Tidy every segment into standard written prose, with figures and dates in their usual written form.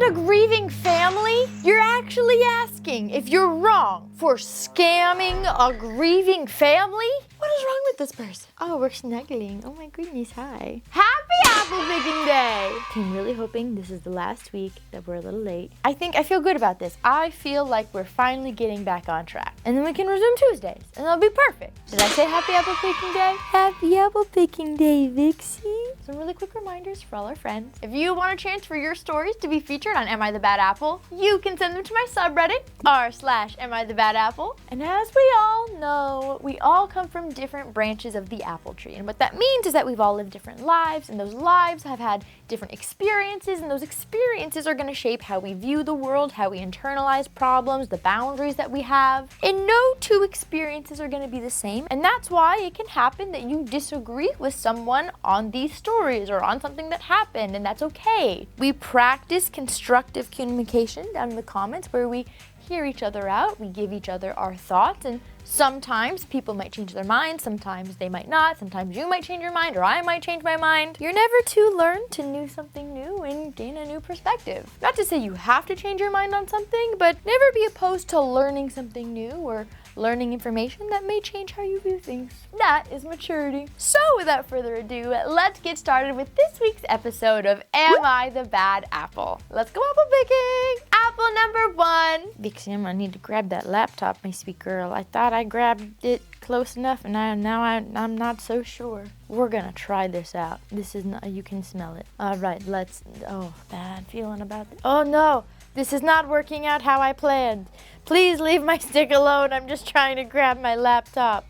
a grieving family? You're actually asking if you're wrong for scamming a grieving family? What is wrong with this person? Oh, we're snuggling. Oh my goodness, hi. Happy apple picking day! I'm really hoping this is the last week that we're a little late. I feel good about this. I feel like we're finally getting back on track. And then we can resume Tuesdays, and that'll be perfect. Did I say happy apple picking day? Happy apple picking day, Vixie. Some really quick reminders for all our friends. If you want a chance for your stories to be featured on Am I the Bad Apple, you can send them to my subreddit, r/Am I the Bad Apple. And as we all know, we all come from different branches of the apple tree. And what that means is that we've all lived different lives, and those lives have had different experiences, and those experiences are going to shape how we view the world, how we internalize problems, the boundaries that we have. And no two experiences are going to be the same, and that's why it can happen that you disagree with someone on these stories or on something that happened, and that's okay. We practice constructive communication down in the comments where we hear each other out, we give each other our thoughts, and sometimes people might change their mind, sometimes they might not, sometimes you might change your mind or I might change my mind. You're never too learn to know something new and gain a new perspective. Not to say you have to change your mind on something, but never be opposed to learning something new or learning information that may change how you view things. That is maturity. So without further ado, let's get started with this week's episode of Am I the Bad Apple? Let's go apple picking! Apple number 1. Vixie, I'm gonna need to grab that laptop, my sweet girl. I thought I grabbed it close enough, and I'm not so sure. We're gonna try this out. This is not, you can smell it. All right, bad feeling about this. Oh no, this is not working out how I planned. Please leave my stick alone. I'm just trying to grab my laptop.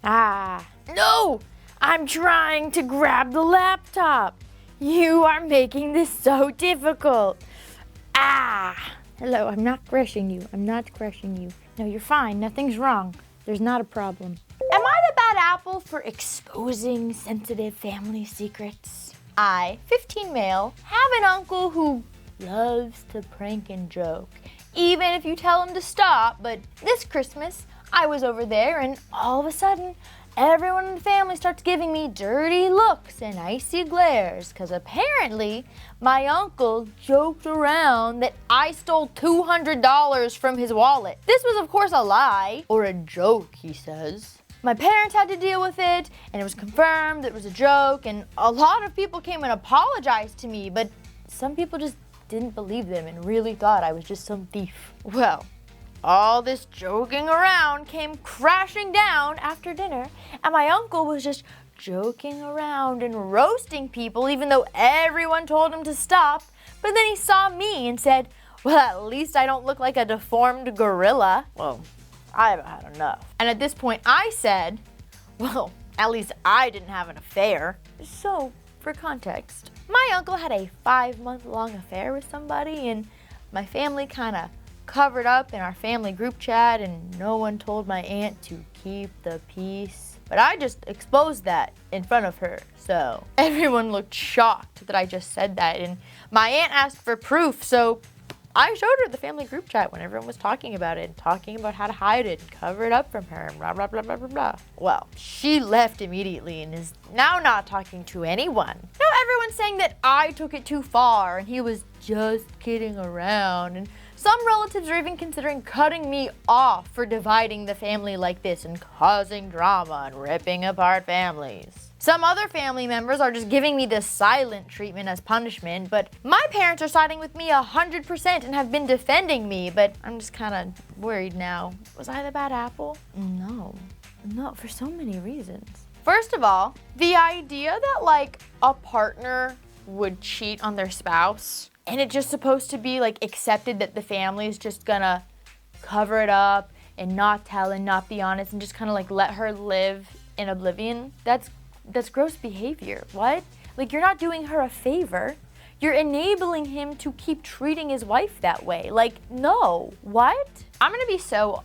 No, I'm trying to grab the laptop. You are making this so difficult. Hello, I'm not crushing you. No, you're fine. Nothing's wrong. There's not a problem. Am I the bad apple for exposing sensitive family secrets? I, 15 male, have an uncle who loves to prank and joke, even if you tell him to stop. But this Christmas, I was over there and all of a sudden, everyone in the family starts giving me dirty looks and icy glares because apparently my uncle joked around that I stole $200 from his wallet. This was of course a lie, or a joke, he says. My parents had to deal with it, and it was confirmed it was a joke, and a lot of people came and apologized to me, but some people just didn't believe them and really thought I was just some thief. Well, all this joking around came crashing down after dinner, and my uncle was just joking around and roasting people even though everyone told him to stop. But then he saw me and said, well, at least I don't look like a deformed gorilla. Well, I haven't had enough. And at this point I said, well, at least I didn't have an affair. So, for context, my uncle had a 5-month-long affair with somebody, and my family kind of covered up in our family group chat, and no one told my aunt to keep the peace. But I just exposed that in front of her, so everyone looked shocked that I just said that, and my aunt asked for proof, so I showed her the family group chat when everyone was talking about it, and talking about how to hide it and cover it up from her, and blah, blah, blah, blah, blah, blah. Well, she left immediately and is now not talking to anyone. Now everyone's saying that I took it too far and he was just kidding around, and some relatives are even considering cutting me off for dividing the family like this and causing drama and ripping apart families. Some other family members are just giving me the silent treatment as punishment, but my parents are siding with me 100% and have been defending me, but I'm just kind of worried now. Was I the bad apple? No, for so many reasons. First of all, the idea that like a partner would cheat on their spouse, and it's just supposed to be like accepted that the family is just gonna cover it up and not tell and not be honest and just kind of like let her live in oblivion. That's gross behavior. What? Like, you're not doing her a favor. You're enabling him to keep treating his wife that way. Like, no. What? I'm gonna be so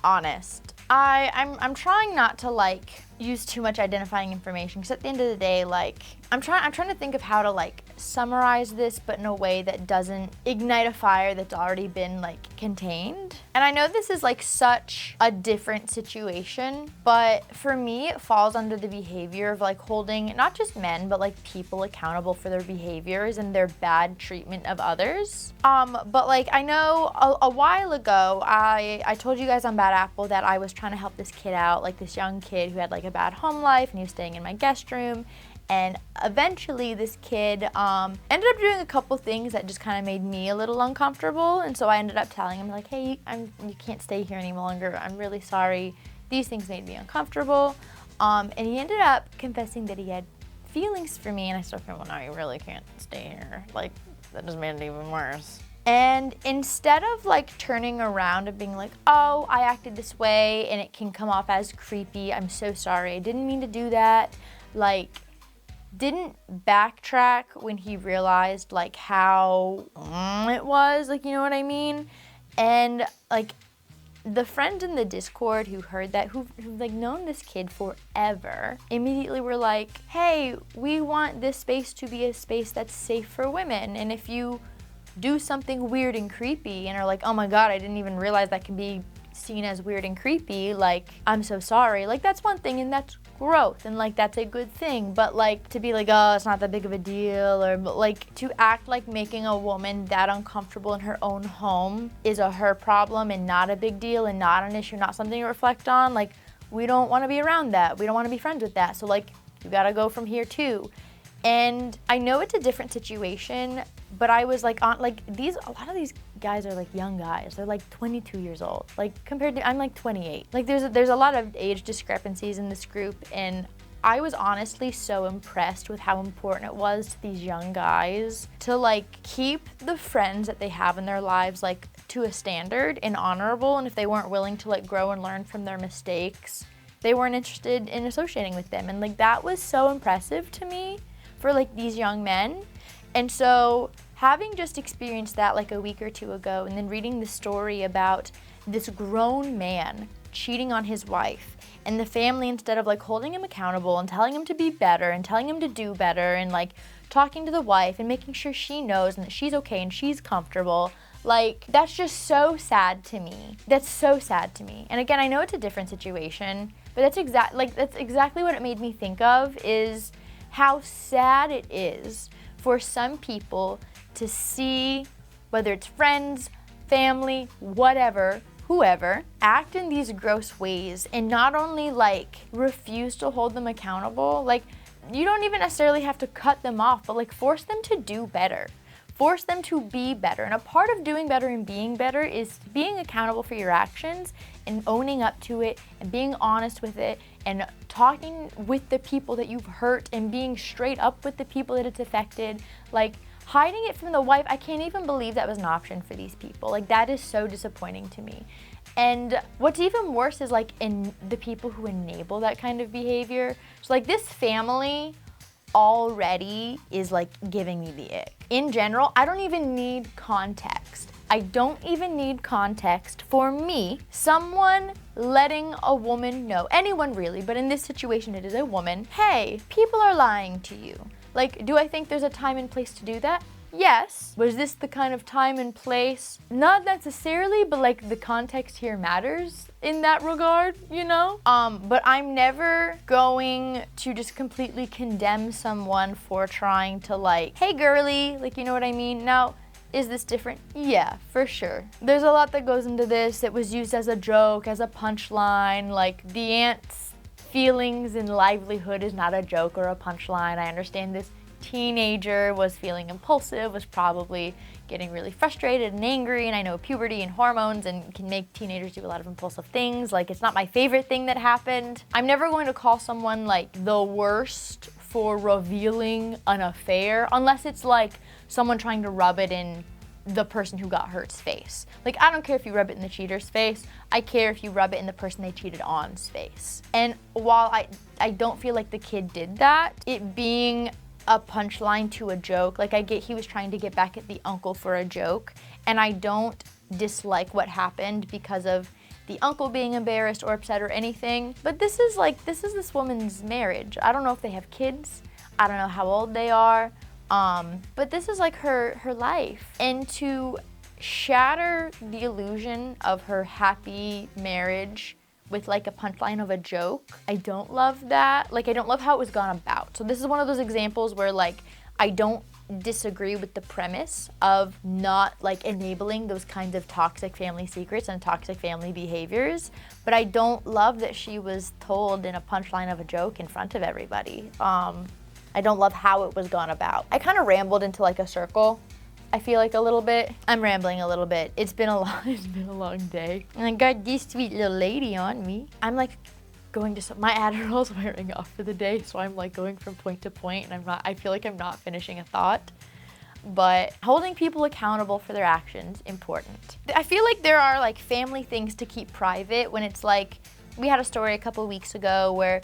honest. I'm trying not to like use too much identifying information, because at the end of the day, like, I'm trying to think of how to like summarize this, but in a way that doesn't ignite a fire that's already been like contained. And I know this is like such a different situation, but for me, it falls under the behavior of like holding not just men, but like people accountable for their behaviors and their bad treatment of others. But like, I know a while ago, I told you guys on Bad Apple that I was trying to help this kid out, like this young kid who had like a bad home life, and he was staying in my guest room. And eventually this kid ended up doing a couple things that just kind of made me a little uncomfortable. And so I ended up telling him like, hey, you can't stay here any longer. I'm really sorry. These things made me uncomfortable. And he ended up confessing that he had feelings for me. And I started thinking, well, no, you really can't stay here. Like, that just made it even worse. And instead of like turning around and being like, oh, I acted this way and it can come off as creepy, I'm so sorry, I didn't mean to do that, like, didn't backtrack when he realized like how it was, like, you know what I mean? And like the friends in the Discord who heard that, who've like known this kid forever, immediately were like, hey, we want this space to be a space that's safe for women, and if you do something weird and creepy and are like, oh my god, I didn't even realize that can be seen as weird and creepy, like, I'm so sorry. Like, that's one thing, and that's growth, and like, that's a good thing. But like, to be like, oh, it's not that big of a deal, or like, to act like making a woman that uncomfortable in her own home is a her problem and not a big deal and not an issue, not something to reflect on, like, we don't want to be around that. We don't want to be friends with that. So like, you gotta go from here too. And I know it's a different situation, but I was like, a lot of these guys are like young guys. They're like 22 years old. Like, compared to, I'm like 28. Like, there's a lot of age discrepancies in this group, and I was honestly so impressed with how important it was to these young guys to like keep the friends that they have in their lives like to a standard and honorable, and if they weren't willing to like grow and learn from their mistakes, they weren't interested in associating with them. And like, that was so impressive to me for like these young men. And so having just experienced that like a week or two ago, and then reading the story about this grown man cheating on his wife, and the family, instead of like holding him accountable and telling him to be better and telling him to do better and like talking to the wife and making sure she knows and that she's okay and she's comfortable, like, that's just so sad to me. That's so sad to me. And again, I know it's a different situation, but that's exactly what it made me think of, is how sad it is for some people to see, whether it's friends, family, whatever, whoever, act in these gross ways and not only like refuse to hold them accountable, like, you don't even necessarily have to cut them off, but like force them to do better. Force them to be better. And a part of doing better and being better is being accountable for your actions and owning up to it and being honest with it and talking with the people that you've hurt and being straight up with the people that it's affected. Like, hiding it from the wife, I can't even believe that was an option for these people. Like, that is so disappointing to me. And what's even worse is like in the people who enable that kind of behavior. So like, this family already is like giving me the ick. In general, I don't even need context. I don't even need context for me, someone letting a woman know, anyone really, but in this situation it is a woman, hey, people are lying to you. Like, do I think there's a time and place to do that? Yes. Was this the kind of time and place? Not necessarily, but like the context here matters in that regard, you know? But I'm never going to just completely condemn someone for trying to like, hey girly, like, you know what I mean? Now, is this different? Yeah, for sure. There's a lot that goes into this. It was used as a joke, as a punchline, like the aunt's feelings and livelihood is not a joke or a punchline. I understand this teenager was feeling impulsive, was probably getting really frustrated and angry, and I know puberty and hormones and can make teenagers do a lot of impulsive things. Like, it's not my favorite thing that happened. I'm never going to call someone like the worst for revealing an affair unless it's like someone trying to rub it in the person who got hurt's face. Like, I don't care if you rub it in the cheater's face. I care if you rub it in the person they cheated on's face. And while I don't feel like the kid did that, it being a punchline to a joke, like, I get he was trying to get back at the uncle for a joke, and I don't dislike what happened because of the uncle being embarrassed or upset or anything. But this is this woman's marriage. I don't know if they have kids. I don't know how old they are. But this is like her life. And to shatter the illusion of her happy marriage with like a punchline of a joke, I don't love that. Like, I don't love how it was gone about. So this is one of those examples where like I don't disagree with the premise of not like enabling those kinds of toxic family secrets and toxic family behaviors, but I don't love that she was told in a punchline of a joke in front of everybody. I don't love how it was gone about. I kind of rambled into like a circle, I feel like, a little bit. I'm rambling a little bit. It's been a long day. And I got this sweet little lady on me. I'm like going to, my Adderall's wearing off for the day, so I'm like going from point to point, and I feel like I'm not finishing a thought. But holding people accountable for their actions, important. I feel like there are like family things to keep private when it's like, we had a story a couple weeks ago where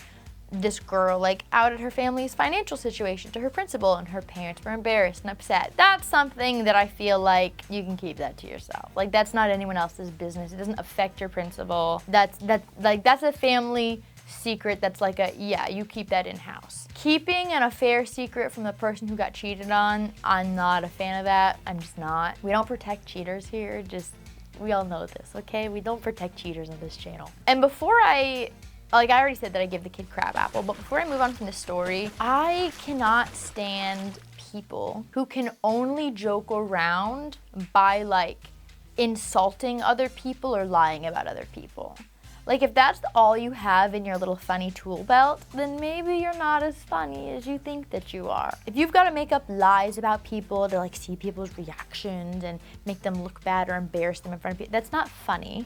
this girl like outed her family's financial situation to her principal, and her parents were embarrassed and upset. That's something that I feel like you can keep that to yourself. Like, that's not anyone else's business. It doesn't affect your principal. That's a family secret. That's like you keep that in-house. Keeping an affair secret from the person who got cheated on, I'm not a fan of that. I'm just not. We don't protect cheaters here. We all know this, okay? We don't protect cheaters on this channel. And before I already said that I give the kid crab apple, but before I move on from the story, I cannot stand people who can only joke around by like insulting other people or lying about other people. Like, if that's all you have in your little funny tool belt, then maybe you're not as funny as you think that you are. If you've got to make up lies about people to like see people's reactions and make them look bad or embarrass them in front of people, that's not funny.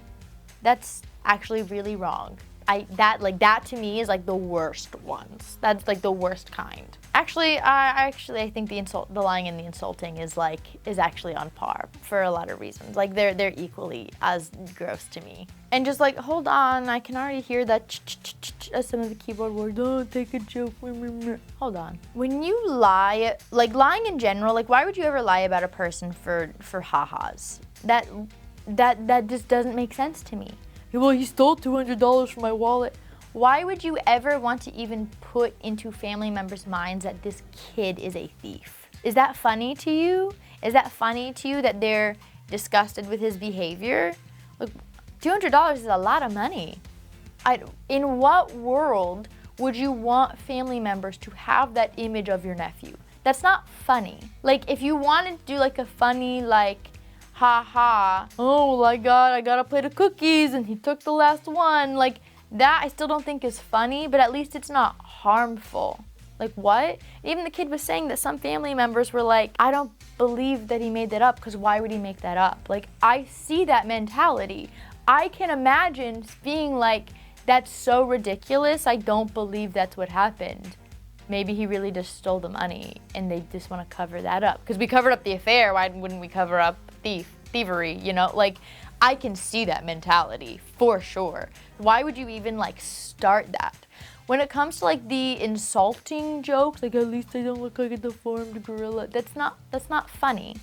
That's actually really wrong. That to me is like the worst ones. That's like the worst kind. Actually, I think the lying and the insulting is actually on par for a lot of reasons. Like, they're equally as gross to me. And just like, hold on, I can already hear that as some of the keyboard words. Oh, take a joke. Hold on. When you lie, like lying in general, like why would you ever lie about a person for ha-has? That just doesn't make sense to me. Well, he stole $200 from my wallet. Why would you ever want to even put into family members' minds that this kid is a thief? Is that funny to you? Is that funny to you that they're disgusted with his behavior? Like, $200 is a lot of money. In what world would you want family members to have that image of your nephew? That's not funny. Like, if you wanted to do like a funny, like, ha, oh my God, I got a plate of cookies and he took the last one. Like, that I still don't think is funny, but at least it's not harmful. Like, what? Even the kid was saying that some family members were like, I don't believe that he made that up, because why would he make that up? Like, I see that mentality. I can imagine being like, that's so ridiculous, I don't believe that's what happened. Maybe he really just stole the money and they just want to cover that up. Because we covered up the affair, why wouldn't we cover up thievery, you know? Like, I can see that mentality for sure. Why would you even like start that? When it comes to like the insulting jokes, like at least I don't look like a deformed gorilla, that's not funny.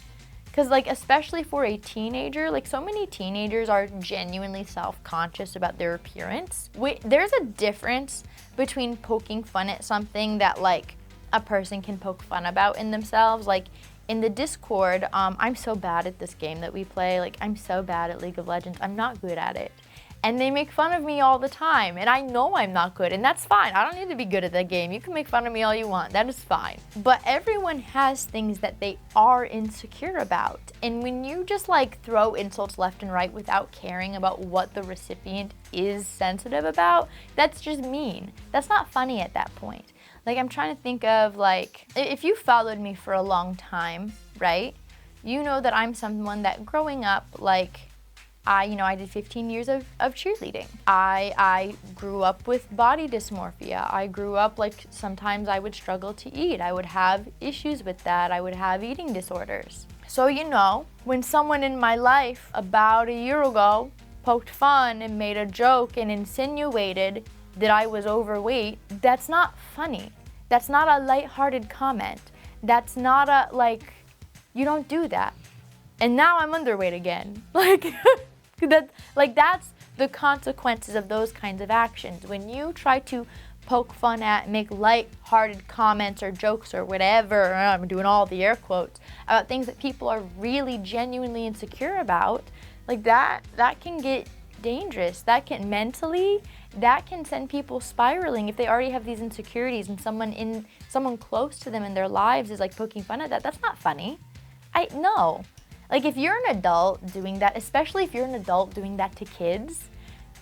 Because like, especially for a teenager, like so many teenagers are genuinely self-conscious about their appearance. There's a difference between poking fun at something that like a person can poke fun about in themselves. Like in the Discord, I'm so bad at this game that we play. Like, I'm so bad at League of Legends. I'm not good at it. And they make fun of me all the time, and I know I'm not good, and that's fine. I don't need to be good at that game. You can make fun of me all you want. That is fine. But everyone has things that they are insecure about. And when you just like throw insults left and right without caring about what the recipient is sensitive about, that's just mean. That's not funny at that point. Like, I'm trying to think of like, if you followed me for a long time, right? You know that I'm someone that growing up, like, I did 15 years of cheerleading. I grew up with body dysmorphia. I grew up like sometimes I would struggle to eat. I would have issues with that. I would have eating disorders. So, when someone in my life about a year ago poked fun and made a joke and insinuated that I was overweight, that's not funny. That's not a lighthearted comment. That's not you don't do that. And now I'm underweight again. That's the consequences of those kinds of actions. When you try to poke fun at, make light-hearted comments or jokes or whatever, I'm doing all the air quotes, about things that people are really genuinely insecure about, like that can get dangerous. That can send people spiraling if they already have these insecurities and someone close to them in their lives is like poking fun at that. That's not funny. No. Like if you're an adult doing that, especially if you're an adult doing that to kids,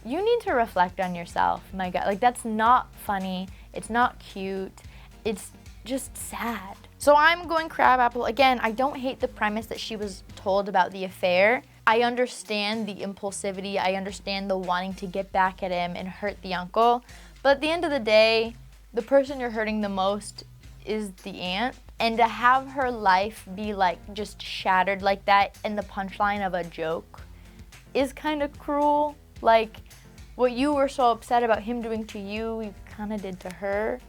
you need to reflect on yourself. My God, like that's not funny. It's not cute. It's just sad. So I'm going crabapple. Again, I don't hate the premise that she was told about the affair. I understand the impulsivity. I understand the wanting to get back at him and hurt the uncle. But at the end of the day, the person you're hurting the most is the aunt. And to have her life be like just shattered like that in the punchline of a joke is kind of cruel. Like what you were so upset about him doing to you, you kind of did to her.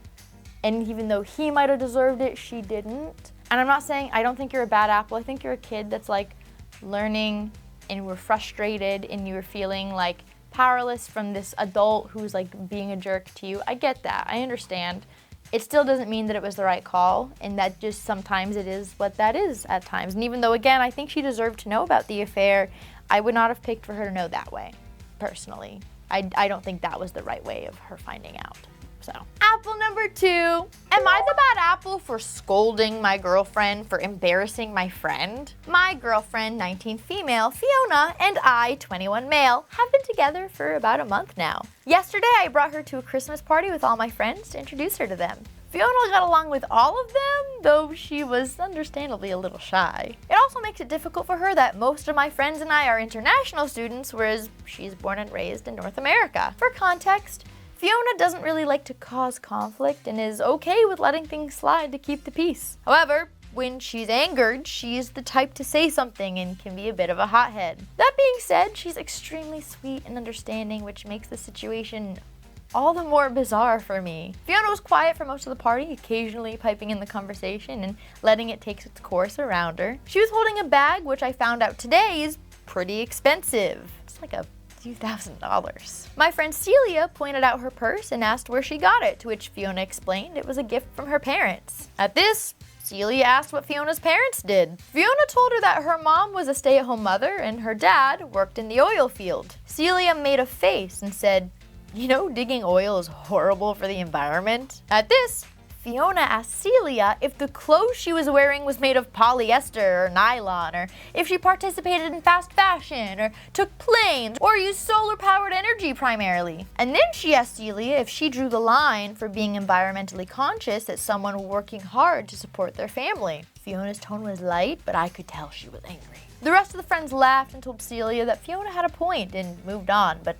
And even though he might have deserved it, she didn't. And I'm not saying I don't think you're a bad apple. I think you're a kid that's like learning and you were frustrated and you were feeling like powerless from this adult who's like being a jerk to you. I get that. I understand. It still doesn't mean that it was the right call, and that just sometimes it is what that is at times. And even though, again, I think she deserved to know about the affair, I would not have picked for her to know that way, personally. I don't think that was the right way of her finding out. So, apple number 2. Am I the bad apple for scolding my girlfriend for embarrassing my friend? My girlfriend, 19 female, Fiona, and I, 21 male, have been together for about a month now. Yesterday, I brought her to a Christmas party with all my friends to introduce her to them. Fiona got along with all of them, though she was understandably a little shy. It also makes it difficult for her that most of my friends and I are international students, whereas she's born and raised in North America. For context, Fiona doesn't really like to cause conflict and is okay with letting things slide to keep the peace. However, when she's angered, she's the type to say something and can be a bit of a hothead. That being said, she's extremely sweet and understanding, which makes the situation all the more bizarre for me. Fiona was quiet for most of the party, occasionally piping in the conversation and letting it take its course around her. She was holding a bag, which I found out today is pretty expensive. It's like a few $1,000s. My friend Celia pointed out her purse and asked where she got it, to which Fiona explained it was a gift from her parents. At this, Celia asked what Fiona's parents did. Fiona told her that her mom was a stay-at-home mother and her dad worked in the oil field. Celia made a face and said, "You know, digging oil is horrible for the environment." At this, Fiona asked Celia if the clothes she was wearing was made of polyester or nylon, or if she participated in fast fashion, or took planes, or used solar-powered energy primarily. And then she asked Celia if she drew the line for being environmentally conscious as someone working hard to support their family. Fiona's tone was light, but I could tell she was angry. The rest of the friends laughed and told Celia that Fiona had a point and moved on, but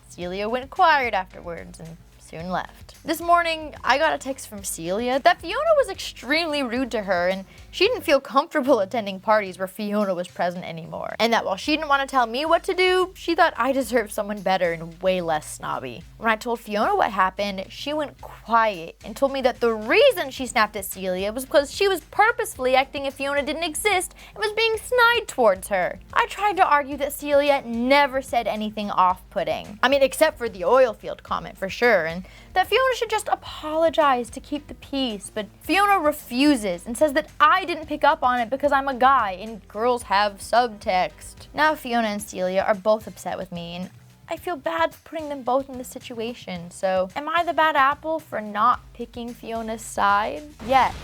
Celia went quiet afterwards and soon left. This morning, I got a text from Celia that Fiona was extremely rude to her and she didn't feel comfortable attending parties where Fiona was present anymore. And that while she didn't want to tell me what to do, she thought I deserved someone better and way less snobby. When I told Fiona what happened, she went quiet and told me that the reason she snapped at Celia was because she was purposefully acting if Fiona didn't exist and was being snide towards her. I tried to argue that Celia never said anything off-putting. I mean, except for the oil field comment for sure, and that Fiona should just apologize to keep the peace, but Fiona refuses and says that I didn't pick up on it because I'm a guy and girls have subtext. Now Fiona and Celia are both upset with me and I feel bad for putting them both in this situation. So am I the bad apple for not picking Fiona's side? Yes.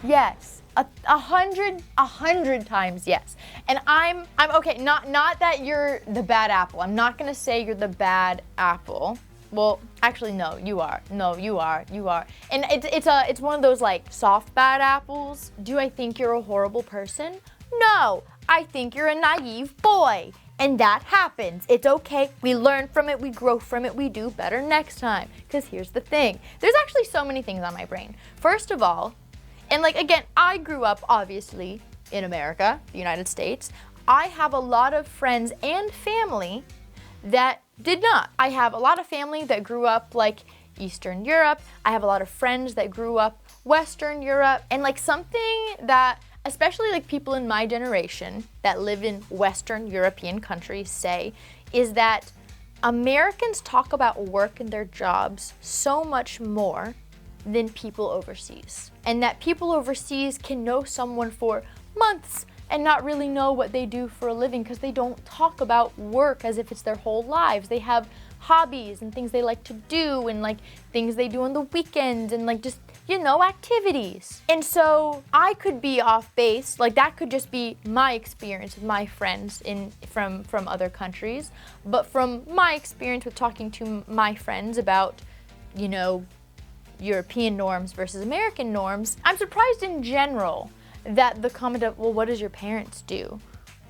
Yes. A hundred times yes. And I'm okay, not that you're the bad apple. I'm not gonna say you're the bad apple. Well, actually, no, you are. No, you are. And it's one of those like soft bad apples. Do I think you're a horrible person? No, I think you're a naive boy. And that happens. It's okay. We learn from it. We grow from it. We do better next time. Because here's the thing. There's actually so many things on my brain. First of all, and like again, I grew up obviously in America, the United States. I have a lot of friends and family that did not. I have a lot of family that grew up like Eastern Europe. I have a lot of friends that grew up Western Europe. And like something that especially like people in my generation that live in Western European countries say, is that Americans talk about work and their jobs so much more than people overseas. And that people overseas can know someone for months and not really know what they do for a living because they don't talk about work as if it's their whole lives. They have hobbies and things they like to do and like things they do on the weekends and like just, you know, activities. And so I could be off base, like that could just be my experience with my friends from other countries. But from my experience with talking to my friends about, you know, European norms versus American norms, I'm surprised in general that the comment of, well, what does your parents do,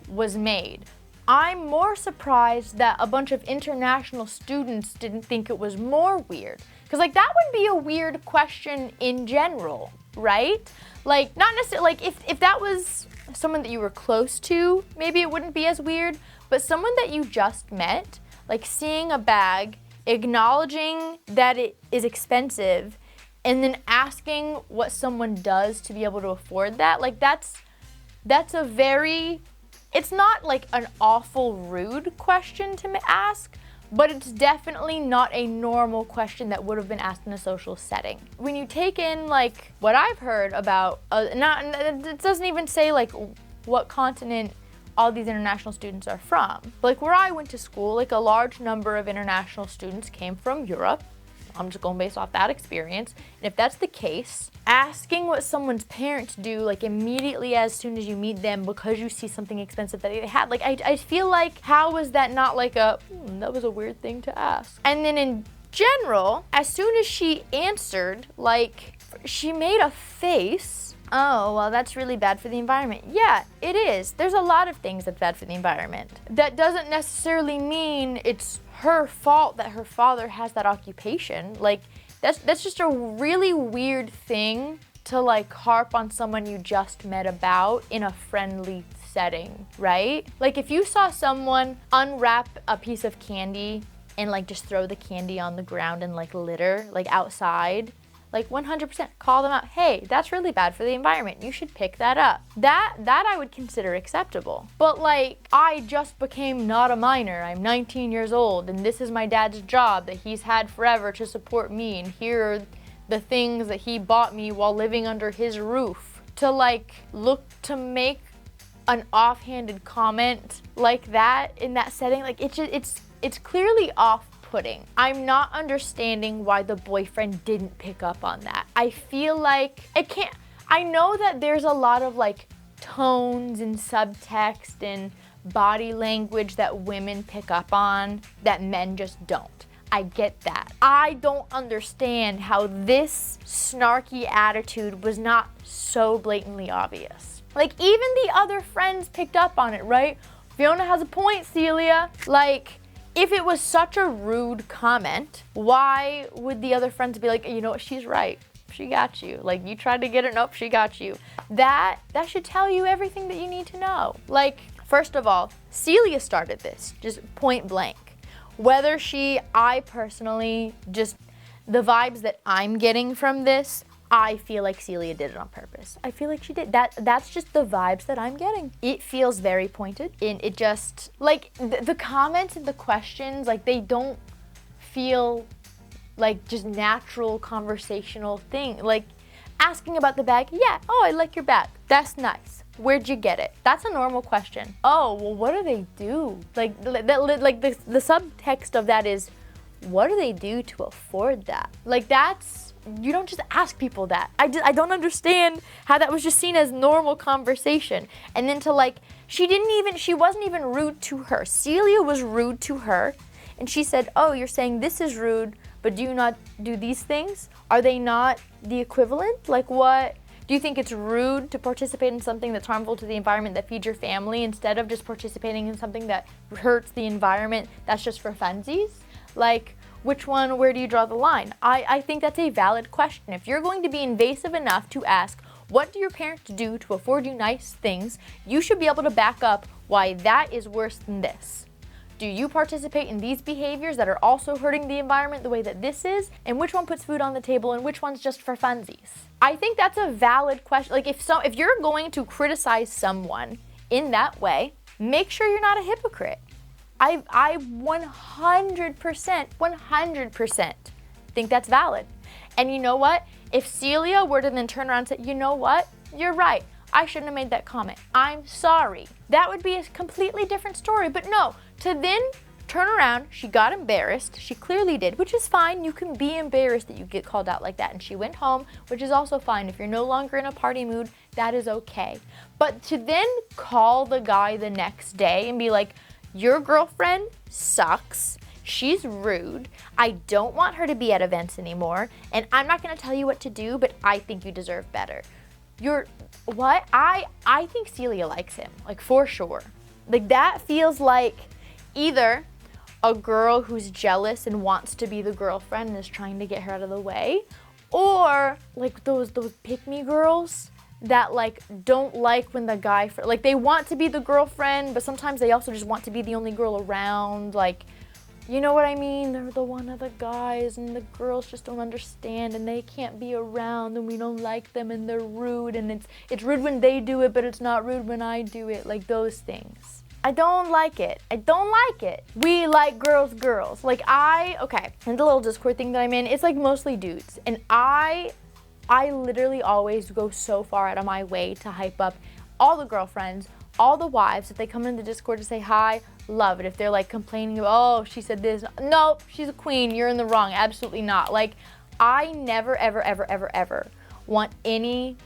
was made. I'm more surprised that a bunch of international students didn't think it was more weird. Because like that would be a weird question in general, right? Like not necessarily, like if that was someone that you were close to, maybe it wouldn't be as weird, but someone that you just met, like seeing a bag, acknowledging that it is expensive, and then asking what someone does to be able to afford that, like that's a very, it's not like an awful rude question to ask, but it's definitely not a normal question that would have been asked in a social setting. When you take in like what I've heard about, it doesn't even say like what continent all these international students are from. Like where I went to school, like a large number of international students came from Europe. I'm just going based off that experience. And if that's the case, asking what someone's parents do like immediately as soon as you meet them because you see something expensive that they have, like I feel like how was that not like that was a weird thing to ask. And then in general, as soon as she answered, like she made a face. Oh, well, that's really bad for the environment. Yeah, it is. There's a lot of things that's bad for the environment. That doesn't necessarily mean it's her fault that her father has that occupation. Like, that's just a really weird thing to like harp on someone you just met about in a friendly setting, right? Like if you saw someone unwrap a piece of candy and like just throw the candy on the ground and like litter, like outside, like 100% call them out. Hey, that's really bad for the environment. You should pick that up. That I would consider acceptable. But like, I just became not a minor. I'm 19 years old and this is my dad's job that he's had forever to support me. And here are the things that he bought me while living under his roof. To like look to make an offhanded comment like that in that setting, like it's clearly off-putting. I'm not understanding why the boyfriend didn't pick up on that. I feel like I know that there's a lot of like tones and subtext and body language that women pick up on that men just don't. I get that. I don't understand how this snarky attitude was not so blatantly obvious. Like even the other friends picked up on it, right? Fiona has a point, Celia. Like, if it was such a rude comment, why would the other friends be like, you know what, she's right. She got you. Like, you tried to get her, nope, she got you. That should tell you everything that you need to know. Like, first of all, Celia started this, just point blank. Whether I personally, just the vibes that I'm getting from this, I feel like Celia did it on purpose. I feel like she did. That's just the vibes that I'm getting. It feels very pointed. And it just, like, the comments and the questions, like, they don't feel like just natural conversational thing. Like, asking about the bag, yeah, oh, I like your bag. That's nice. Where'd you get it? That's a normal question. Oh, well, what do they do? Like the subtext of that is, what do they do to afford that? Like you don't just ask people that. I don't understand how that was just seen as normal conversation. And then to like, she wasn't even rude to her. Celia was rude to her. And she said, oh, you're saying this is rude, but do you not do these things? Are they not the equivalent? Like what? Do you think it's rude to participate in something that's harmful to the environment that feeds your family instead of just participating in something that hurts the environment that's just for funsies? Like, which one, where do you draw the line? I think that's a valid question. If you're going to be invasive enough to ask, what do your parents do to afford you nice things, you should be able to back up why that is worse than this. Do you participate in these behaviors that are also hurting the environment the way that this is? And which one puts food on the table and which one's just for funsies? I think that's a valid question. Like if you're going to criticize someone in that way, make sure you're not a hypocrite. I 100% think that's valid. And you know what? If Celia were to then turn around and say, you know what? You're right. I shouldn't have made that comment. I'm sorry. That would be a completely different story. But no, to then turn around, she got embarrassed. She clearly did, which is fine. You can be embarrassed that you get called out like that. And she went home, which is also fine. If you're no longer in a party mood, that is okay. But to then call the guy the next day and be like, your girlfriend sucks. She's rude. I don't want her to be at events anymore. And I'm not going to tell you what to do, but I think you deserve better. What? I think Celia likes him, like for sure. Like that feels like either a girl who's jealous and wants to be the girlfriend and is trying to get her out of the way, or like those pick-me girls that like don't like when the guy, like they want to be the girlfriend, but sometimes they also just want to be the only girl around, like, you know what I mean? They're the one of the guys and the girls just don't understand and they can't be around and we don't like them and they're rude and it's rude when they do it, but it's not rude when I do it, like those things. I don't like it. We like girls. Like okay, and the little Discord thing that I'm in, it's like mostly dudes. And I literally always go so far out of my way to hype up all the girlfriends, all the wives. If they come into the Discord to say hi, love it. If they're like complaining, oh, she said this, nope, she's a queen, you're in the wrong. Absolutely not. Like, I never, ever want any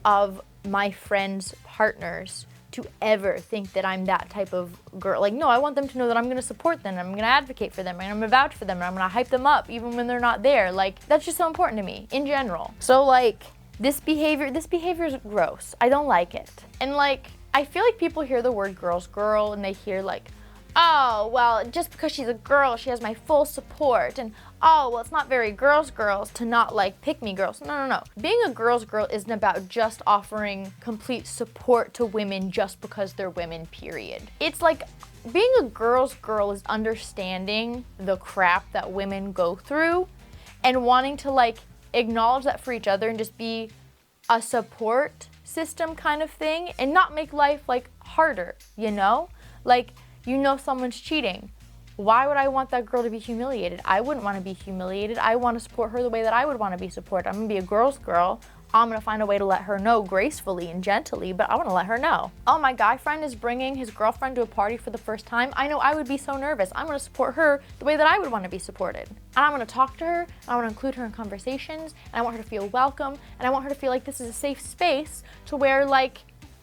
of my friends' partners to ever think that I'm that type of girl. Like, no, I want them to know that I'm going to support them, I'm going to advocate for them, and I'm going to vouch for them, and I'm going to hype them up even when they're not there. Like, that's just so important to me in general. So like, this behavior is gross. I don't like it. And like, I feel like people hear the word girl and they hear like, oh, well, just because she's a girl, she has my full support. And, oh, well, it's not very girls to not like pick me girls. No. Being a girl isn't about just offering complete support to women just because they're women, period. It's like being a girl is understanding the crap that women go through and wanting to like acknowledge that for each other and just be a support system kind of thing and not make life like harder, you know? Like, you know someone's cheating. Why would I want that girl to be humiliated? I wouldn't want to be humiliated. I want to support her the way that I would want to be supported. I'm going to be a girl's girl. I'm going to find a way to let her know gracefully and gently, but I want to let her know. Oh, my guy friend is bringing his girlfriend to a party for the first time. I know I would be so nervous. I'm going to support her the way that I would want to be supported. And I'm going to talk to her, and I want to include her in conversations, and I want her to feel welcome, and I want her to feel like this is a safe space to where, like,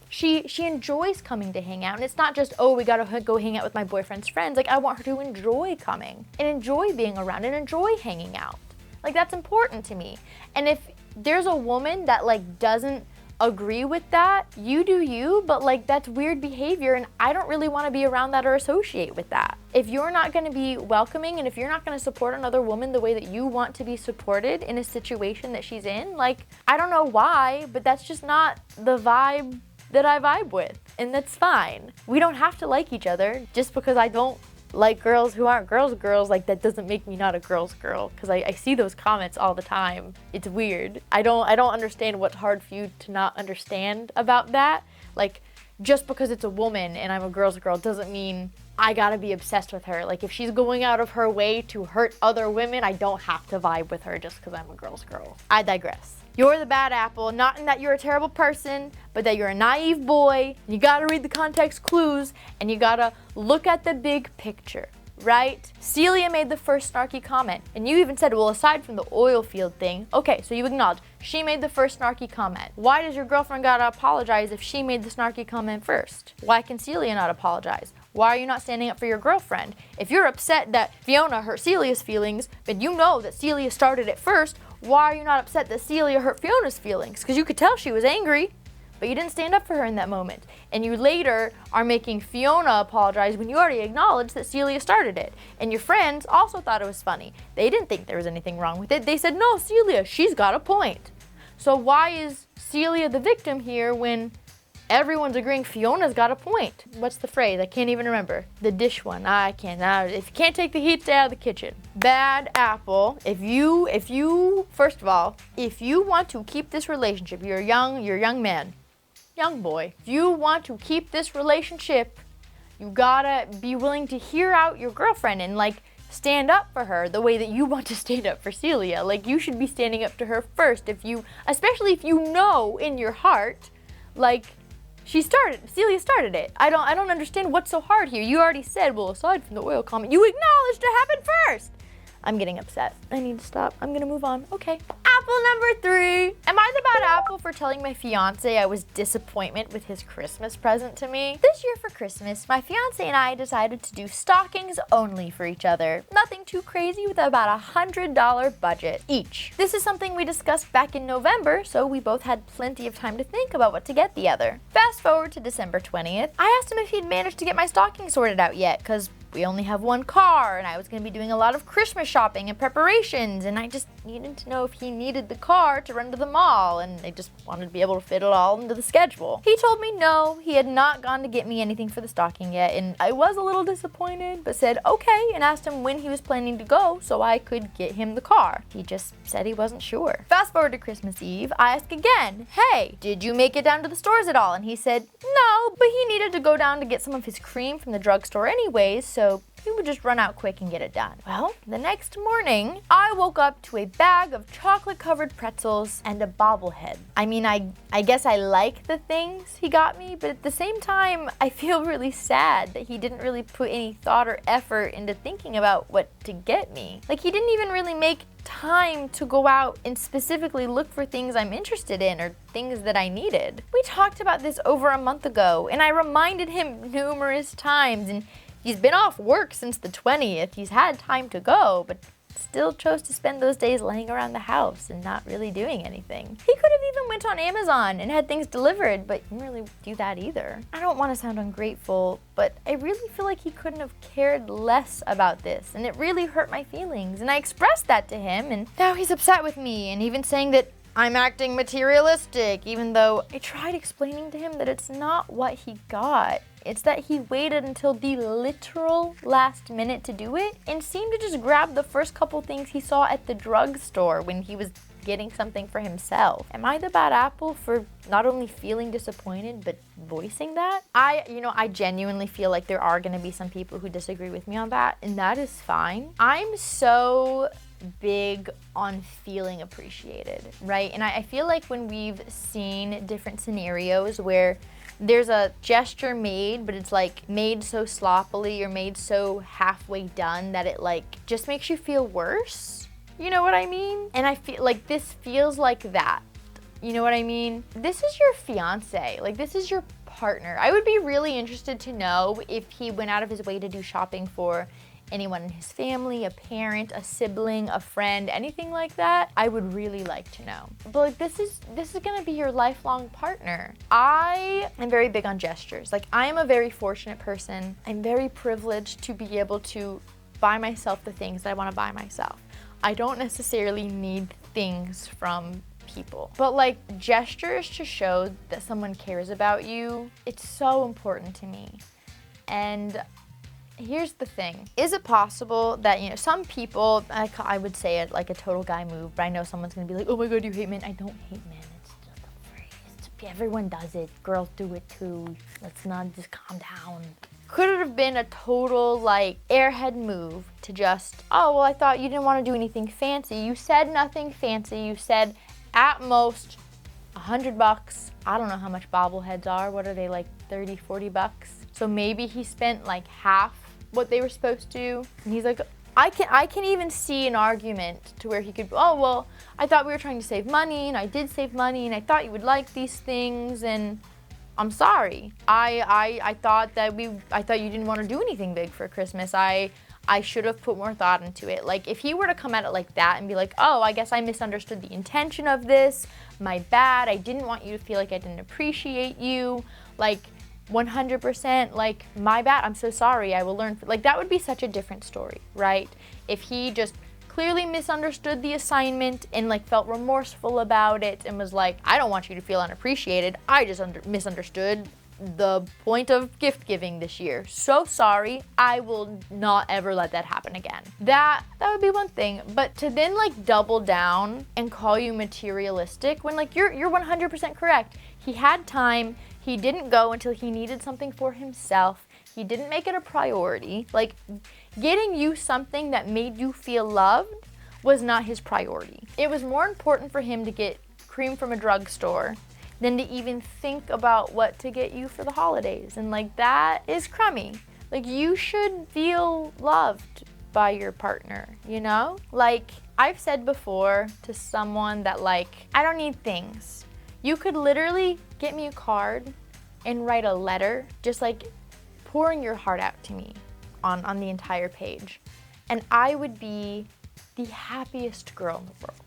she enjoys coming to hang out. And it's not just, oh, we gotta go hang out with my boyfriend's friends. Like, I want her to enjoy coming and enjoy being around and enjoy hanging out. Like, that's important to me. And if there's a woman that like doesn't agree with that, you do you, but like that's weird behavior and I don't really want to be around that or associate with that. If you're not going to be welcoming and if you're not going to support another woman the way that you want to be supported in a situation that she's in, like, I don't know why, but that's just not the vibe that I vibe with, and that's fine. We don't have to like each other. Just because I don't like girls who aren't girls, like that doesn't make me not a girl, because I see those comments all the time. It's weird. I don't understand what's hard for you to not understand about that. Like, just because it's a woman and I'm a girl doesn't mean I gotta be obsessed with her. Like, if she's going out of her way to hurt other women, I don't have to vibe with her just because I'm a girl. I digress. You're the bad apple, not in that you're a terrible person, but that you're a naive boy. You gotta read the context clues, and you gotta look at the big picture, right? Celia made the first snarky comment, and you even said, well, aside from the oil field thing, okay, so you acknowledge she made the first snarky comment. Why does your girlfriend gotta apologize if she made the snarky comment first? Why can Celia not apologize? Why are you not standing up for your girlfriend? If you're upset that Fiona hurt Celia's feelings, but you know that Celia started it first, why are you not upset that Celia hurt Fiona's feelings? Because you could tell she was angry, but you didn't stand up for her in that moment. And you later are making Fiona apologize when you already acknowledged that Celia started it. And your friends also thought it was funny. They didn't think there was anything wrong with it. They said, no, Celia, she's got a point. So why is Celia the victim here when everyone's agreeing Fiona's got a point. What's the phrase? I can't even remember. The dish one. I can't. If you can't take the heat, stay out of the kitchen. Bad apple. If you, first of all, if you want to keep this relationship, you're a young man, young boy. If you want to keep this relationship, you gotta be willing to hear out your girlfriend and like stand up for her the way that you want to stand up for Celia. Like you should be standing up to her first especially if you know in your heart, like Celia started it. I don't understand what's so hard here. You already said, well, aside from the oil comment, you acknowledged it happened first. I'm getting upset. I need to stop. I'm gonna move on. Okay. Apple number 3. Am I the bad apple for telling my fiance I was disappointed with his Christmas present to me? This year for Christmas, my fiance and I decided to do stockings only for each other. Nothing too crazy, with about $100 budget each. This is something we discussed back in November, so we both had plenty of time to think about what to get the other. Fast forward to December 20th. I asked him if he'd managed to get my stocking sorted out yet, because we only have one car, and I was going to be doing a lot of Christmas shopping and preparations, and I just needed to know if he needed the car to run to the mall, and I just wanted to be able to fit it all into the schedule. He told me no, he had not gone to get me anything for the stocking yet, and I was a little disappointed, but said okay, and asked him when he was planning to go so I could get him the car. He just said he wasn't sure. Fast forward to Christmas Eve, I asked again, hey, did you make it down to the stores at all? And he said no, but he needed to go down to get some of his cream from the drugstore anyways, so he would just run out quick and get it done. Well, the next morning, I woke up to a bag of chocolate-covered pretzels and a bobblehead. I mean, I guess I like the things he got me, but at the same time, I feel really sad that he didn't really put any thought or effort into thinking about what to get me. Like, he didn't even really make time to go out and specifically look for things I'm interested in or things that I needed. We talked about this over a month ago, and I reminded him numerous times, and he's been off work since the 20th. He's had time to go, but still chose to spend those days laying around the house and not really doing anything. He could have even went on Amazon and had things delivered, but he didn't really do that either. I don't want to sound ungrateful, but I really feel like he couldn't have cared less about this, and it really hurt my feelings, and I expressed that to him, and now he's upset with me, and even saying that I'm acting materialistic, even though I tried explaining to him that it's not what he got. It's that he waited until the literal last minute to do it and seemed to just grab the first couple things he saw at the drugstore when he was getting something for himself. Am I the bad apple for not only feeling disappointed, but voicing that? I genuinely feel like there are gonna be some people who disagree with me on that, and that is fine. I'm so big on feeling appreciated, right? And I feel like when we've seen different scenarios where there's a gesture made, but it's like made so sloppily or made so halfway done that it like just makes you feel worse. You know what I mean? And I feel like this feels like that. You know what I mean? This is your fiance, like this is your partner. I would be really interested to know if he went out of his way to do shopping for anyone in his family, a parent, a sibling, a friend, anything like that. I would really like to know. But like this is gonna be your lifelong partner. I am very big on gestures. Like I am a very fortunate person. I'm very privileged to be able to buy myself the things that I want to buy myself. I don't necessarily need things from people. But like gestures to show that someone cares about you, it's so important to me. And here's the thing. Is it possible that, some people, I would say it like a total guy move, but I know someone's gonna be like, oh my God, you hate men. I don't hate men. It's just a phrase. Everyone does it. Girls do it too. Let's not just calm down. Could it have been a total like airhead move to just, oh, well, I thought you didn't want to do anything fancy. You said nothing fancy. You said at most $100. I don't know how much bobbleheads are. What are they, like 30, 40 bucks? So maybe he spent like half what they were supposed to. And he's like, I can even see an argument to where he could, oh, well, I thought we were trying to save money, and I did save money, and I thought you would like these things, and I'm sorry. I thought you didn't want to do anything big for Christmas. I should have put more thought into it. Like, if he were to come at it like that and be like, oh, I guess I misunderstood the intention of this, my bad, I didn't want you to feel like I didn't appreciate you, like, 100%, like, my bad, I'm so sorry, I will learn. Like, that would be such a different story, right? If he just clearly misunderstood the assignment and like felt remorseful about it and was like, I don't want you to feel unappreciated. I just misunderstood the point of gift giving this year. So sorry. I will not ever let that happen again. That would be one thing. But to then like double down and call you materialistic when like you're 100% correct. He had time. He didn't go until he needed something for himself. He didn't make it a priority. Like getting you something that made you feel loved was not his priority. It was more important for him to get cream from a drugstore than to even think about what to get you for the holidays. And like that is crummy. Like you should feel loved by your partner, you know? Like I've said before to someone that like, I don't need things. You could literally get me a card and write a letter, just like pouring your heart out to me on the entire page. And I would be the happiest girl in the world.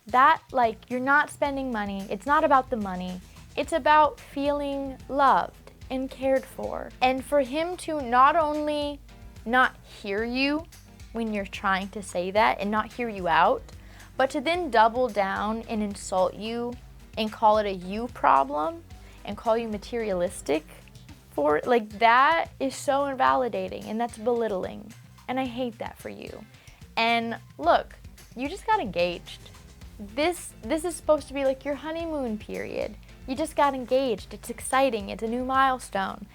That, like, you're not spending money. It's not about the money. It's about feeling loved and cared for. And for him to not only not hear you when you're trying to say that and not hear you out, but to then double down and insult you and call it a you problem and call you materialistic for it, like that is so invalidating and that's belittling. And I hate that for you. And look, you just got engaged. This is supposed to be like your honeymoon period. You just got engaged. It's exciting. It's a new milestone.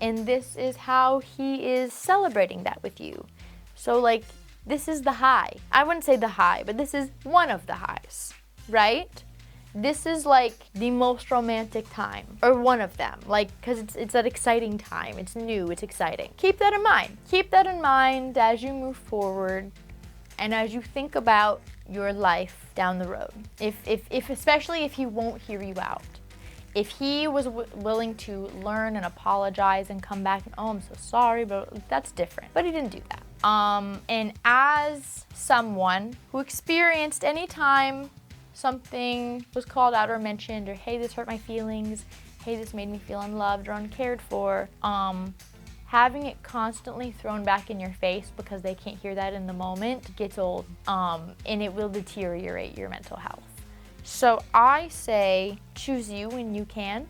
And this is how he is celebrating that with you. So like, this is the high. I wouldn't say the high, but this is one of the highs, right? This is like the most romantic time, or one of them, like, cause it's that exciting time. It's new, it's exciting. Keep that in mind. Keep that in mind as you move forward and as you think about your life down the road. If especially if he won't hear you out. If he was willing to learn and apologize and come back and, oh, I'm so sorry, but that's different. But he didn't do that. And as someone who experienced any time something was called out or mentioned, or hey, this hurt my feelings, hey, this made me feel unloved or uncared for, having it constantly thrown back in your face because they can't hear that in the moment gets old, and it will deteriorate your mental health. So I say choose you when you can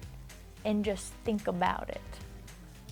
and just think about it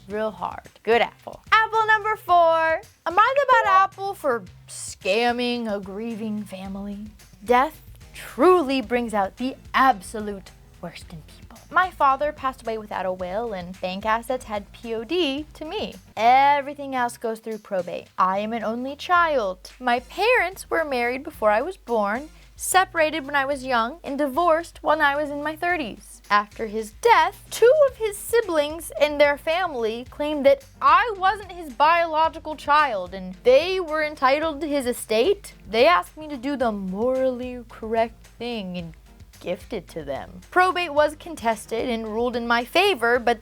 real hard. Good apple. Apple number 4. Am I the bad apple for scamming a grieving family? Death truly brings out the absolute worst in people. My father passed away without a will and bank assets had POD to me. Everything else goes through probate. I am an only child. My parents were married before I was born, separated when I was young, and divorced when I was in my 30s. After his death, 2 of his siblings and their family claimed that I wasn't his biological child and they were entitled to his estate. They asked me to do the morally correct thing and gift it to them. Probate was contested and ruled in my favor, but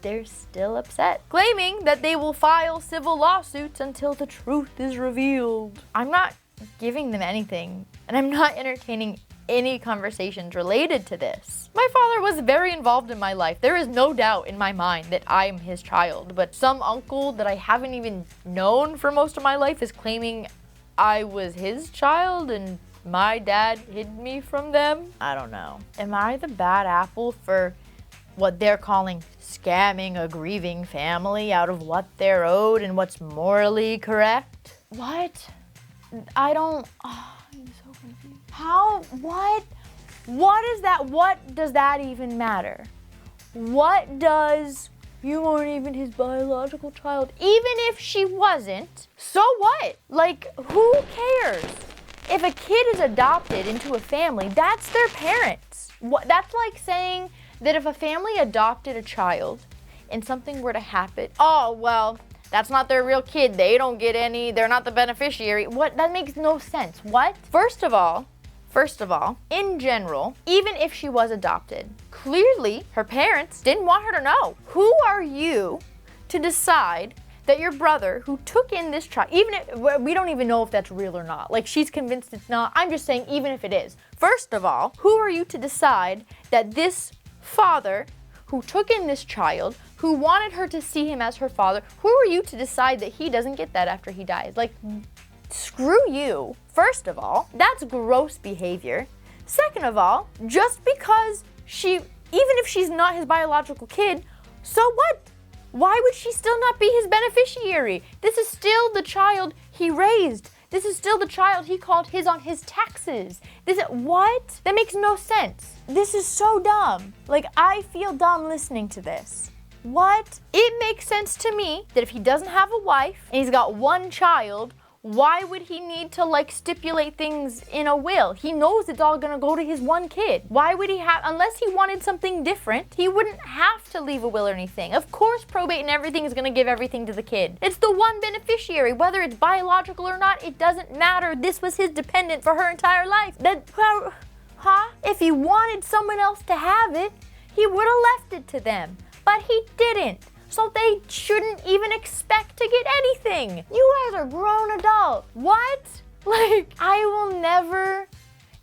they're still upset, claiming that they will file civil lawsuits until the truth is revealed. I'm not giving them anything, and I'm not entertaining any conversations related to this. My father was very involved in my life. There is no doubt in my mind that I'm his child, but some uncle that I haven't even known for most of my life is claiming I was his child and my dad hid me from them. I don't know. Am I the bad apple for what they're calling scamming a grieving family out of what they're owed and what's morally correct? What? I don't, I'm so confused. How, what is that, what does that even matter? What does, you weren't even his biological child, even if she wasn't, so what? Like, who cares? If a kid is adopted into a family, that's their parents. That's like saying that if a family adopted a child and something were to happen, oh, well, that's not their real kid. They don't get any, they're not the beneficiary. What? That makes no sense. What? First of all, in general, even if she was adopted, clearly her parents didn't want her to know. Who are you to decide that your brother who took in this child, even if, we don't even know if that's real or not. Like she's convinced it's not. I'm just saying even if it is. First of all, who are you to decide that this father who took in this child, who wanted her to see him as her father, who are you to decide that he doesn't get that after he dies? Like, screw you. First of all, that's gross behavior. Second of all, just because even if she's not his biological kid, so what? Why would she still not be his beneficiary? This is still the child he raised. This is still the child he called his on his taxes. What? That makes no sense. This is so dumb. Like, I feel dumb listening to this. What? It makes sense to me that if he doesn't have a wife and he's got one child, why would he need to like stipulate things in a will? He knows it's all gonna go to his one kid. Why would he have, unless he wanted something different, he wouldn't have to leave a will or anything. Of course, probate and everything is gonna give everything to the kid. It's the one beneficiary, whether it's biological or not, it doesn't matter. This was his dependent for her entire life. If he wanted someone else to have it, he would have left it to them, but he didn't. So they shouldn't even expect to get anything. You guys are grown adults. What? Like, I will never,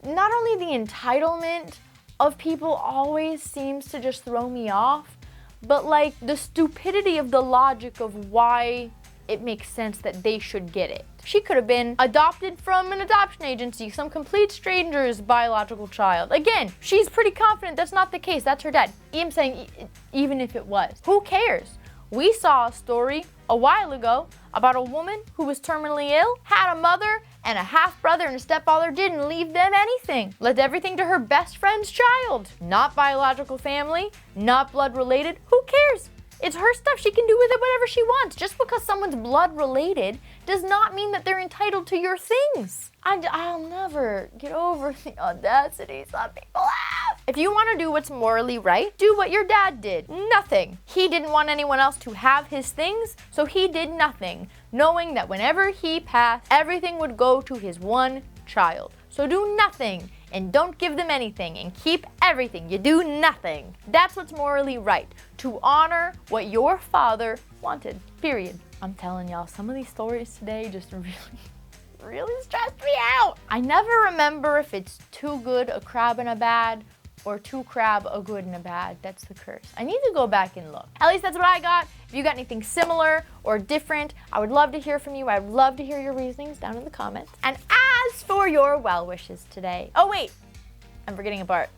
not only the entitlement of people always seems to just throw me off, but like the stupidity of the logic of why it makes sense that they should get it. She could have been adopted from an adoption agency, some complete stranger's biological child. Again, she's pretty confident that's not the case. That's her dad. I'm saying even if it was, who cares? We saw a story a while ago about a woman who was terminally ill, had a mother and a half-brother and a stepfather, didn't leave them anything. Left everything to her best friend's child. Not biological family, not blood related. Who cares? It's her stuff. She can do with it whatever she wants. Just because someone's blood related does not mean that they're entitled to your things. I'll never get over the audacity some people have. If you want to do what's morally right, do what your dad did. Nothing. He didn't want anyone else to have his things, so he did nothing, knowing that whenever he passed, everything would go to his one child. So do nothing. And don't give them anything and keep everything. You do nothing. That's what's morally right. To honor what your father wanted. Period. I'm telling y'all, some of these stories today just really stressed me out. I never remember if it's too good a crab and a bad or too crab a good and a bad. That's the curse. I need to go back and look. At least that's what I got. If you got anything similar or different, I would love to hear from you. I would love to hear your reasonings down in the comments. And as for your well wishes today, oh wait, I'm forgetting a part.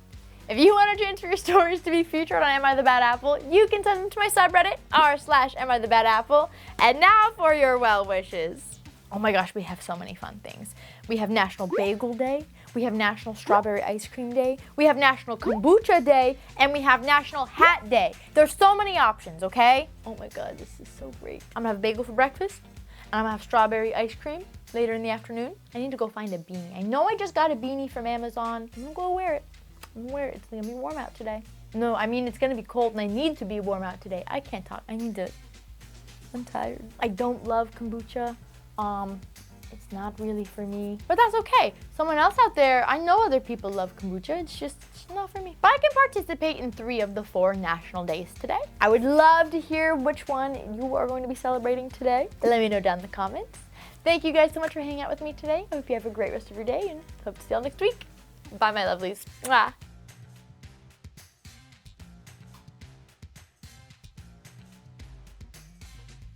If you want to transfer your stories to be featured on Am I the Bad Apple, you can send them to my subreddit, r/Am I the Bad Apple. And now for your well wishes. Oh my gosh, we have so many fun things. We have National Bagel Day, we have National Strawberry Ice Cream Day, we have National Kombucha Day, and we have National Hat Day. There's so many options, okay? Oh my God, this is so great. I'm gonna have bagel for breakfast, and I'm gonna have strawberry ice cream later in the afternoon. I need to go find a beanie. I know I just got a beanie from Amazon. I'm gonna go wear it. I'm gonna wear it. It's gonna be warm out today. No, I mean, it's gonna be cold and I need to be warm out today. I can't talk. I'm tired. I don't love kombucha. It's not really for me, but that's okay. Someone else out there, I know other people love kombucha. It's just not for me. But I can participate in 3 of the 4 national days today. I would love to hear which one you are going to be celebrating today. Let me know down in the comments. Thank you guys so much for hanging out with me today. I hope you have a great rest of your day and hope to see y'all next week. Bye, my lovelies. Mwah.